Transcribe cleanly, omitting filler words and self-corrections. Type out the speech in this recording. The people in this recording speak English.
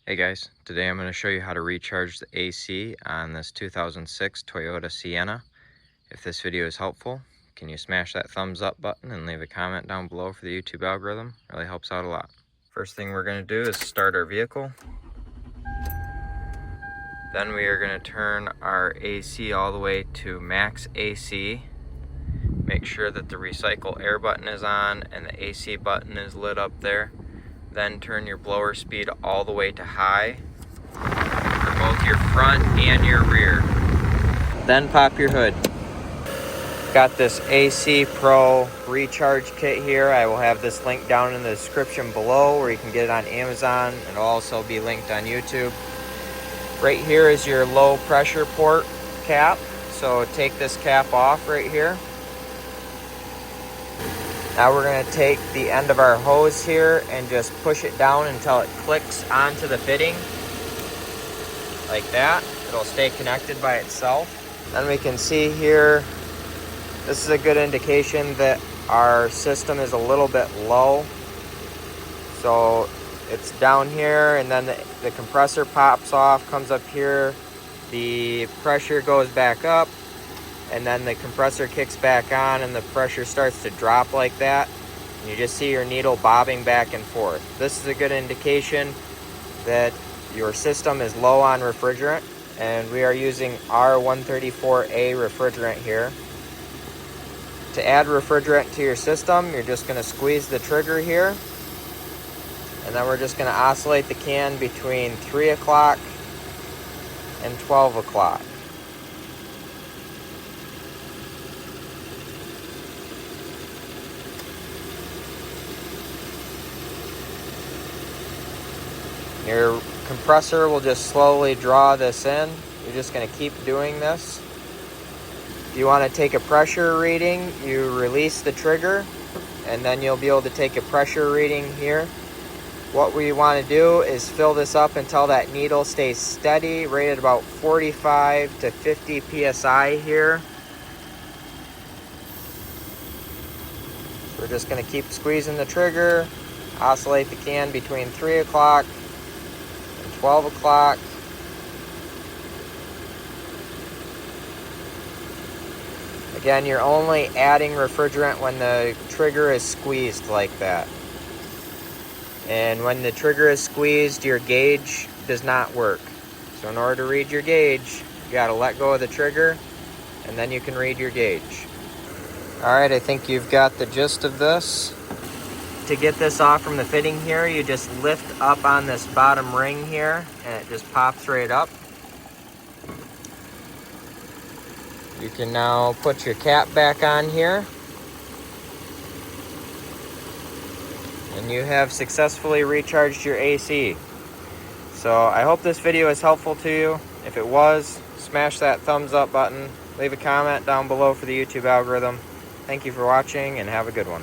Hey guys, today I'm going to show you how to recharge the AC on this 2006 Toyota Sienna. If this video is helpful, can you smash that thumbs up button and leave a comment down below for the YouTube algorithm? It really helps out a lot. First thing we're going to do is start our vehicle. Then we are going to turn our AC all the way to max AC. Make sure that the recycle air button is on and the AC button is lit up there. Then turn your blower speed all the way to high for both your front and your rear. Then pop your hood. Got this AC Pro recharge kit here. I will have this link down in the description below where you can get it on Amazon. It'll also be linked on YouTube. Right here is your low pressure port cap. So take this cap off right here. Now we're going to take the end of our hose here and just push it down until it clicks onto the fitting. Like that. It'll stay connected by itself. Then we can see here, this is a good indication that our system is a little bit low. So it's down here and then the compressor pops off, comes up here. The pressure goes back up. And then the compressor kicks back on and the pressure starts to drop like that. And you just see your needle bobbing back and forth. This is a good indication that your system is low on refrigerant, and we are using R134A refrigerant here. To add refrigerant to your system, you're just going to squeeze the trigger here, and then we're just going to oscillate the can between 3 o'clock and 12 o'clock. Your compressor will just slowly draw this in. You're just going to keep doing this. If you want to take a pressure reading, you release the trigger and then you'll be able to take a pressure reading here. What we want to do is fill this up until that needle stays steady, right at about 45 to 50 psi here. So we're just going to keep squeezing the trigger, oscillate the can between 3 o'clock 12 o'clock. Again, you're only adding refrigerant when the trigger is squeezed like that. And when the trigger is squeezed, your gauge does not work. So in order to read your gauge, you gotta let go of the trigger and then you can read your gauge. Alright, I think you've got the gist of this. To get this off from the fitting here, you just lift up on this bottom ring here and it just pops right up. You can now put your cap back on here. And you have successfully recharged your AC. So I hope this video is helpful to you. If it was, smash that thumbs up button. Leave a comment down below for the YouTube algorithm. Thank you for watching and have a good one.